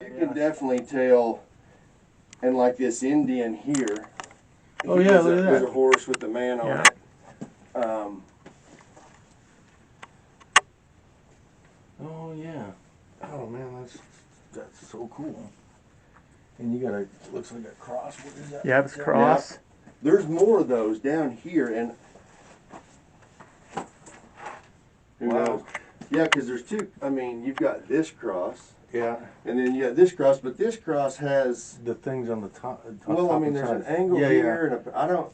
You can definitely tell, and like this Indian here. Oh yeah, look at that. There's a horse with the man on it. Oh yeah. Oh man, that's so cool. And you got a, looks like a cross. What is that? Yeah, it's cross. Yeah. There's more of those down here, and who knows? Yeah, because there's two. I mean, you've got this cross. Yeah. And then you got this cross, but this cross has the things on the top. Well, top I mean, there's an angle here, and I don't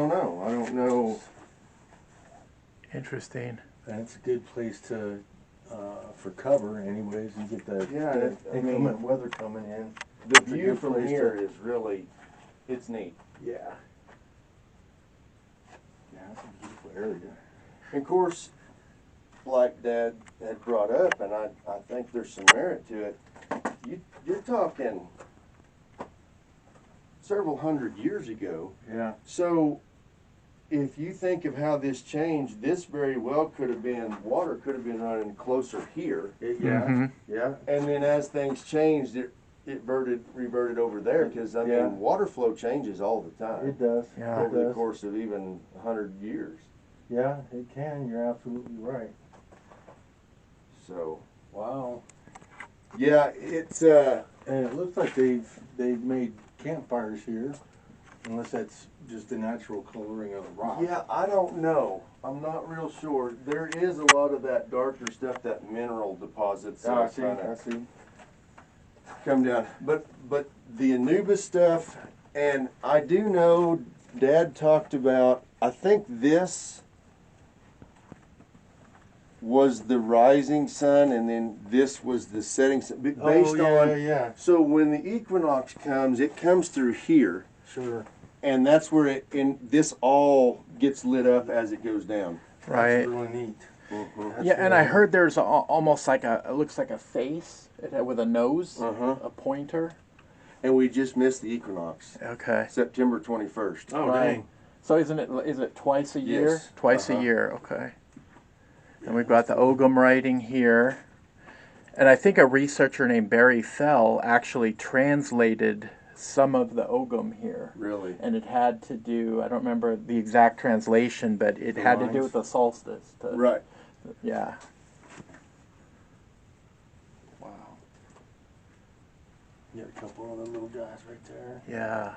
know. Interesting. That's a good place to for cover, anyways. You get the inclement weather coming in. The view from here is really, it's neat. Yeah. Yeah, it's a beautiful area. And of course, like Dad had brought up, and I think there's some merit to it. You're talking several hundred years ago. Yeah. So if you think of how this changed, this very well could have been, water could have been running closer here. Yeah. And then as things changed, it reverted over there, because I mean, water flow changes all the time. It does. Yeah. Over the course of even 100 years. Yeah, it can. You're absolutely right. So. Wow. Yeah, it's and it looks like they've made campfires here, unless that's just the natural coloring of the rock. Yeah, I don't know. I'm not real sure. There is a lot of that darker stuff, that mineral deposits. I see. Come down, but the Anubis stuff, and I do know Dad talked about. I think this was the rising sun, and then this was the setting sun. Based on So when the equinox comes, it comes through here. Sure. And that's where this all gets lit up as it goes down. Right. That's really neat. Yeah, and I heard there's almost like it looks like a face with a nose, a pointer. And we just missed the equinox. Okay. September 21st. Oh, right. dang. So is it twice a year? Yes. Twice a year, okay. And we've got the Ogham writing here. And I think a researcher named Barry Fell actually translated some of the Ogham here. Really? And it had to do, I don't remember the exact translation, but it had to do with the solstice. Right. Yeah. Wow. You got a couple of them little guys right there. Yeah.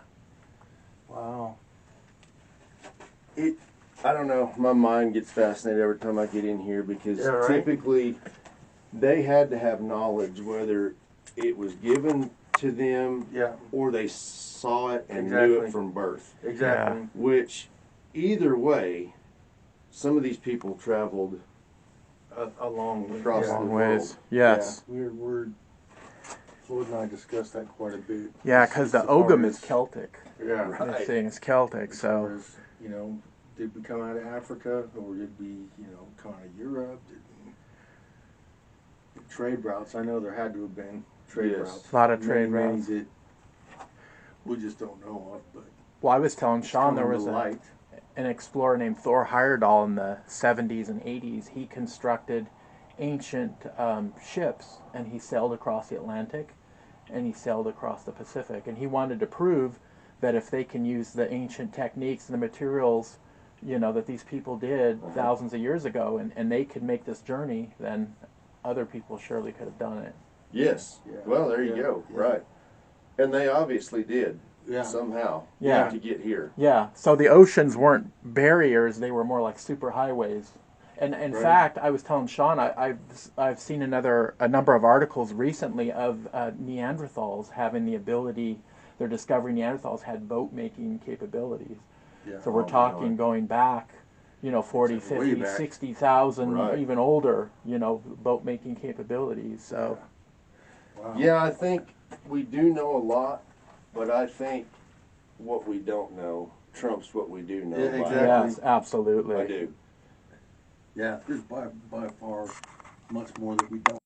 Wow. I don't know. My mind gets fascinated every time I get in here, because typically they had to have knowledge, whether it was given to them or they saw it and knew it from birth. Exactly. Yeah. Which, either way, some of these people traveled a long way. across the Long world. ways. Yes. Yeah. Floyd and I discussed that quite a bit. Yeah, because the Ogham is Celtic. Yeah. Right. This thing is Celtic, so. As, did we come out of Africa, or did we, come out of Europe? Trade routes. I know there had to have been trade routes. A lot of trade routes. That we just don't know of, but. Well, I was telling Sean there was an explorer named Thor Heyerdahl in the 70s and 80s. He constructed ancient ships, and he sailed across the Atlantic, and he sailed across the Pacific. And he wanted to prove that if they can use the ancient techniques and the materials, that these people did thousands of years ago, and they could make this journey, then other people surely could have done it. Yes. Yeah. Well, there you go. Yeah. Right. And they obviously did. Somehow. Yeah. To get here. Yeah. So the oceans weren't barriers; they were more like superhighways. And in fact, I was telling Sean, I've seen a number of articles recently of Neanderthals having the ability. They're discovering Neanderthals had boat making capabilities. Yeah. So we're talking going back, 40, 50, 60,000, even older, boat making capabilities. So. Wow. Yeah, I think we do know a lot, but I think what we don't know trumps what we do know. Yeah, exactly. Yes, absolutely. I do. Yeah, there's by far much more that we don't